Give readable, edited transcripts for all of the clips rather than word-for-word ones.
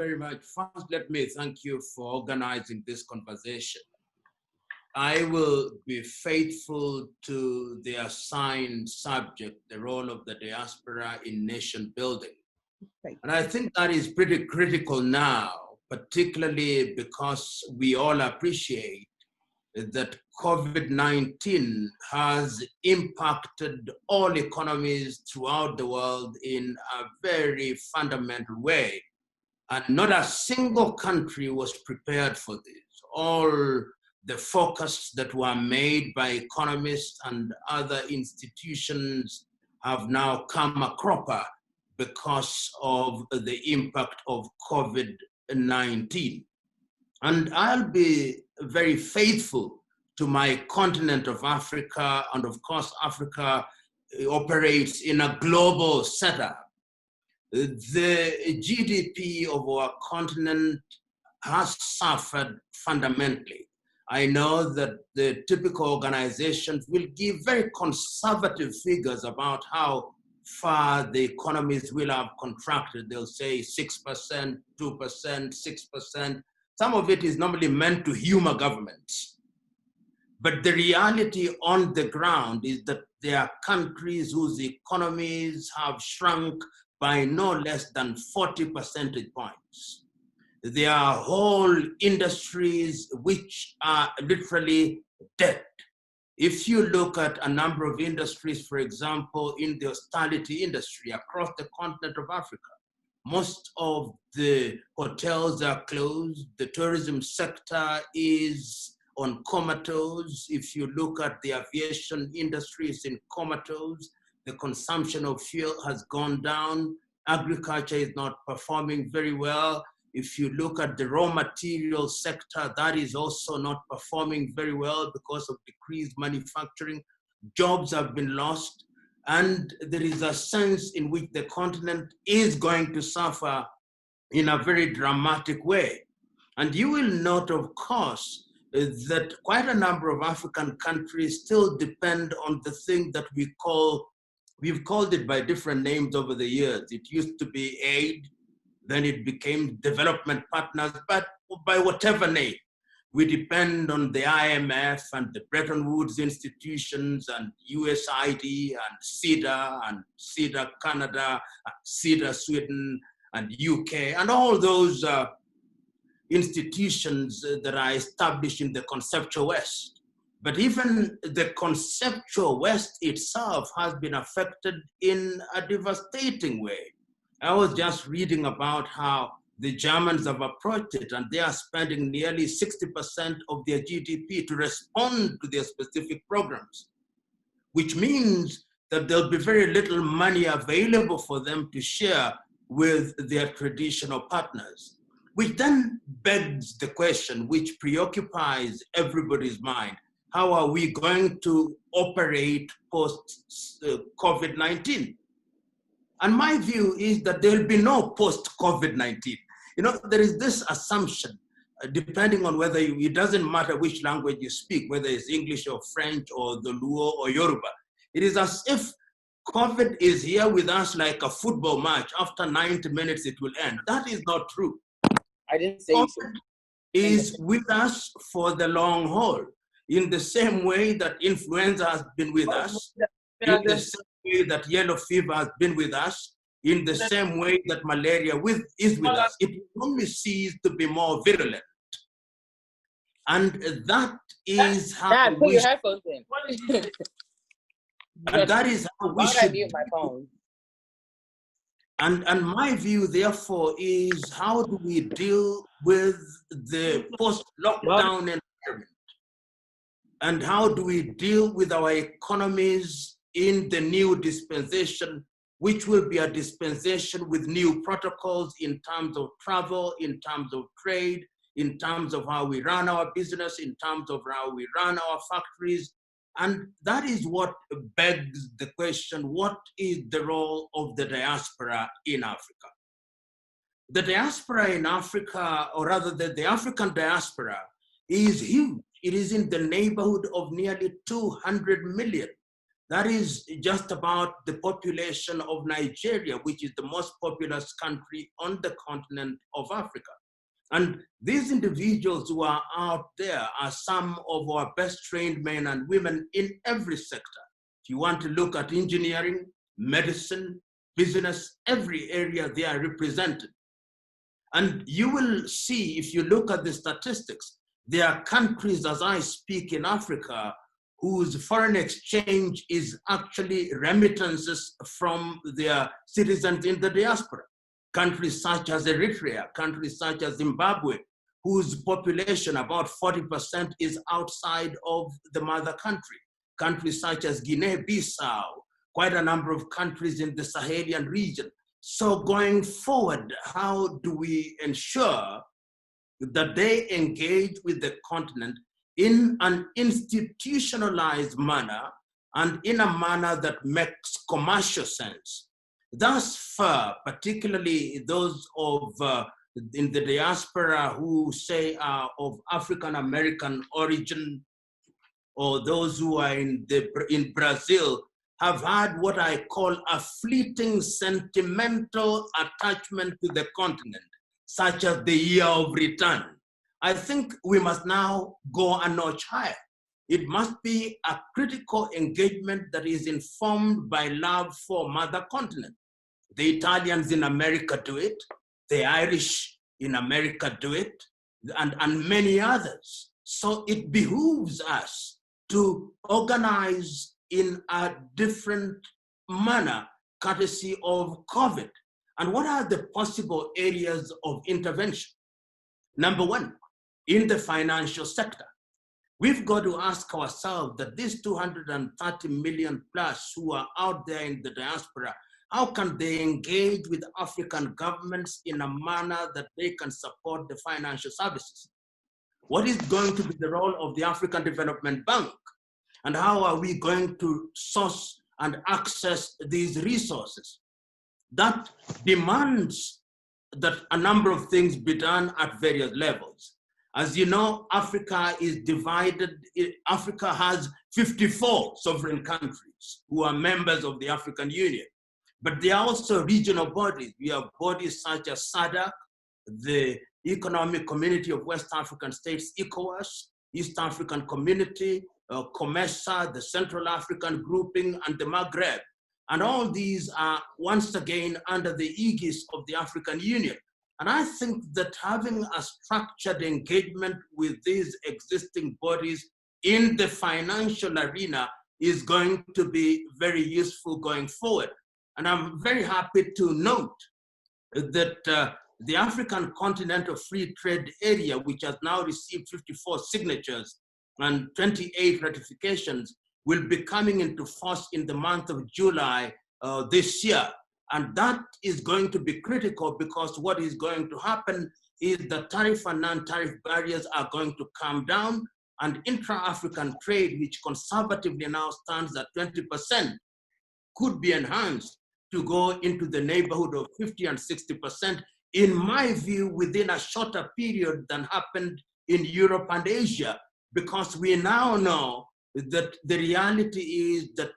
very much. First, let me thank you for organizing this conversation. I will be faithful to the assigned subject, the role of the diaspora in nation building. And I think that is pretty critical now, particularly because we all appreciate that COVID-19 has impacted all economies throughout the world in a very fundamental way. And not a single country was prepared for this. All the forecasts that were made by economists and other institutions have now come a cropper because of the impact of COVID-19. And I'll be very faithful to my continent of Africa, and of course, Africa operates in a global setup. The GDP of our continent has suffered fundamentally. I know that the typical organizations will give very conservative figures about how far the economies will have contracted. They'll say 6%, 2%, 6%. Some of it is normally meant to humor governments. But the reality on the ground is that there are countries whose economies have shrunk by no less than 40 percentage points. There are whole industries which are literally dead. If you look at a number of industries, for example, in the hospitality industry across the continent of Africa, most of the hotels are closed. The tourism sector is on comatose. If you look at the aviation industry, it's in comatose. The consumption of fuel has gone down. Agriculture is not performing very well. If you look at the raw material sector, that is also not performing very well because of decreased manufacturing. Jobs have been lost. And there is a sense in which the continent is going to suffer in a very dramatic way. And you will note, of course, that quite a number of African countries still depend on the thing that we've called it by different names over the years. It used to be aid, then it became development partners, but by whatever name. We depend on the IMF and the Bretton Woods institutions and USAID and CEDA Canada, CEDA Sweden and UK, and all those institutions that are established in the conceptual West. But even the conceptual West itself has been affected in a devastating way. I was just reading about how the Germans have approached it, and they are spending nearly 60% of their GDP to respond to their specific programs, which means that there'll be very little money available for them to share with their traditional partners, which then begs the question, which preoccupies everybody's mind: how are we going to operate post-COVID-19? And my view is that there'll be no post-COVID-19. You know, there is this assumption, depending on whether it doesn't matter which language you speak, whether it's English or French or the Luo or Yoruba. It is as if COVID is here with us like a football match. After 90 minutes, it will end. That is not true. I didn't say COVID is with us for the long haul, in the same way that influenza has been with us, in the same way that yellow fever has been with us, in the same way that malaria is with us. It will only cease to be more virulent. And that is how Dad, put your headphones in. And that is how we should mute my phone. And my view, therefore, is how do we deal with the post-lockdown environment? And how do we deal with our economies in the new dispensation, which will be a dispensation with new protocols in terms of travel, in terms of trade, in terms of how we run our business, in terms of how we run our factories. And that is what begs the question, what is the role of the diaspora in Africa? The diaspora in Africa, or rather the African diaspora, is huge. It is in the neighborhood of nearly 200 million. That is just about the population of Nigeria, which is the most populous country on the continent of Africa. And these individuals who are out there are some of our best trained men and women in every sector. If you want to look at engineering, medicine, business, every area they are represented. And you will see, if you look at the statistics, there are countries as I speak in Africa whose foreign exchange is actually remittances from their citizens in the diaspora. Countries such as Eritrea, countries such as Zimbabwe, whose population, about 40%, is outside of the mother country. Countries such as Guinea-Bissau, quite a number of countries in the Sahelian region. So going forward, how do we ensure that they engage with the continent in an institutionalized manner and in a manner that makes commercial sense? Thus far, particularly those of in the diaspora who say are of African American origin, or those who are in Brazil, have had what I call a fleeting sentimental attachment to the continent, such as the year of return. I think we must now go a notch higher. It must be a critical engagement that is informed by love for mother continent. The Italians in America do it, the Irish in America do it, and many others. So it behooves us to organize in a different manner, courtesy of COVID. And what are the possible areas of intervention? Number one, in the financial sector. We've got to ask ourselves that these 230 million plus who are out there in the diaspora, how can they engage with African governments in a manner that they can support the financial services? What is going to be the role of the African Development Bank? And how are we going to source and access these resources? That demands that a number of things be done at various levels. As you know, Africa is divided. Africa has 54 sovereign countries who are members of the African Union. But there are also regional bodies. We have bodies such as SADC, the Economic Community of West African States, ECOWAS, East African Community, COMESA, the Central African Grouping, and the Maghreb. And all these are once again under the aegis of the African Union. And I think that having a structured engagement with these existing bodies in the financial arena is going to be very useful going forward. And I'm very happy to note that the African Continental Free Trade Area, which has now received 54 signatures and 28 ratifications, will be coming into force in the month of July this year. And that is going to be critical, because what is going to happen is the tariff and non-tariff barriers are going to come down, and intra-African trade, which conservatively now stands at 20%, could be enhanced to go into the neighborhood of 50 and 60%, in my view, within a shorter period than happened in Europe and Asia, because we now know that the reality is that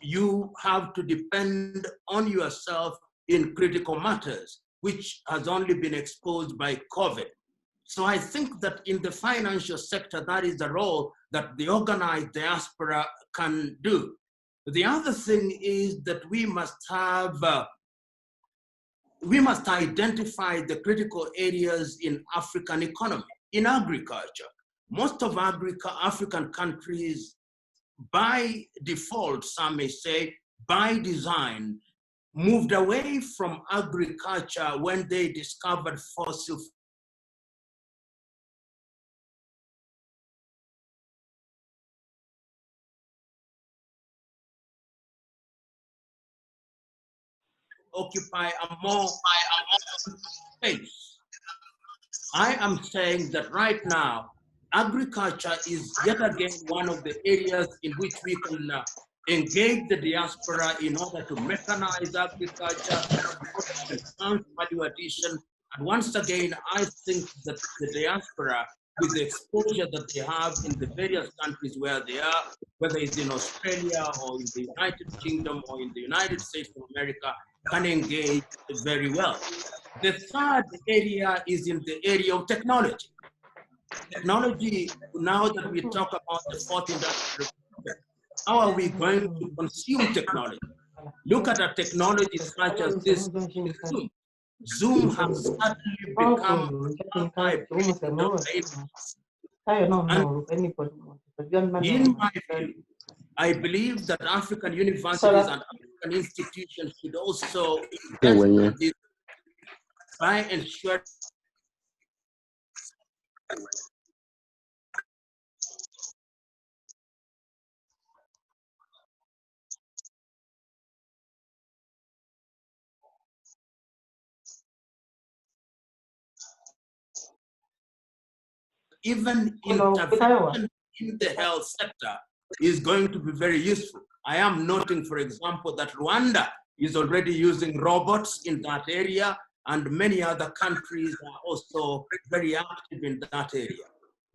you have to depend on yourself in critical matters, which has only been exposed by COVID. So I think that in the financial sector, that is the role that the organized diaspora can do. The other thing is that we must identify the critical areas in African economy, in agriculture. Most of African countries, by default, some may say, by design, moved away from agriculture when they discovered fossil occupy a more space. I am saying that right now, agriculture is yet again one of the areas in which we can engage the diaspora in order to mechanize agriculture, enhance value addition. And once again, I think that the diaspora, with the exposure that they have in the various countries where they are, whether it's in Australia or in the United Kingdom or in the United States of America, can engage very well. The third area is in the area of technology. Technology, now that we talk about the fourth industrial revolution, how are we going to consume technology? Look at a technology such as this Zoom. Zoom has suddenly become a vibration of the and in my view, I believe that African universities and African institutions should also invest in this by ensuring even intervention in the health sector is going to be very useful. I am noting, for example, that Rwanda is already using robots in that area, and many other countries are also very active in that area.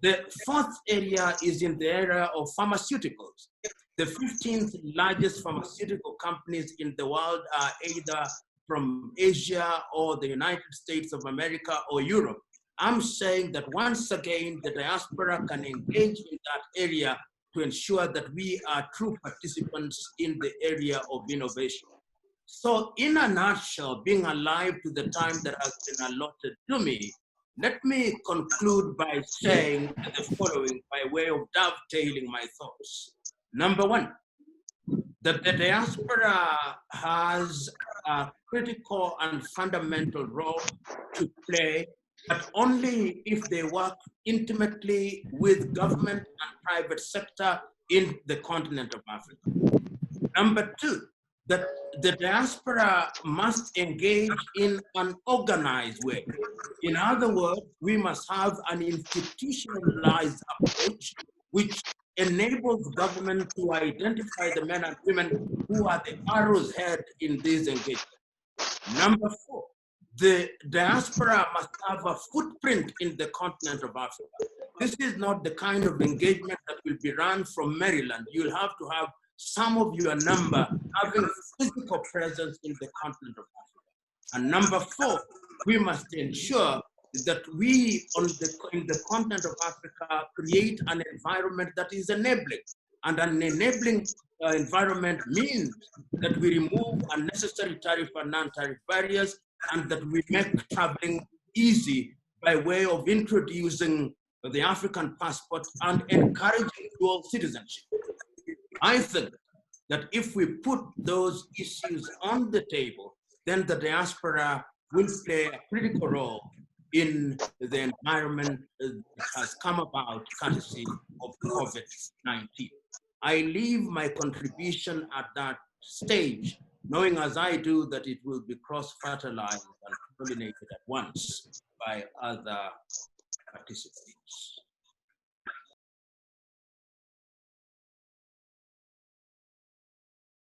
The fourth area is in the area of pharmaceuticals. The 15th largest pharmaceutical companies in the world are either from Asia or the United States of America or Europe. I'm saying that once again, the diaspora can engage in that area to ensure that we are true participants in the area of innovation. So in a nutshell, being alive to the time that has been allotted to me, let me conclude by saying the following by way of dovetailing my thoughts. Number one, that the diaspora has a critical and fundamental role to play, but only if they work intimately with government and private sector in the continent of Africa. Number two, that the diaspora must engage in an organized way. In other words, we must have an institutionalized approach which enables government to identify the men and women who are the arrow's head in this engagement. Number four, the diaspora must have a footprint in the continent of Africa. This is not the kind of engagement that will be run from Maryland. You'll have to have some of your number having physical presence in the continent of Africa. And number four, we must ensure that we in the continent of Africa create an environment that is enabling. And an enabling environment means that we remove unnecessary tariff and non-tariff barriers, and that we make traveling easy by way of introducing the African passport and encouraging dual citizenship. I think that if we put those issues on the table, then the diaspora will play a critical role in the environment that has come about courtesy of COVID-19. I leave my contribution at that stage, knowing as I do that it will be cross-fertilized and pollinated at once by other participants.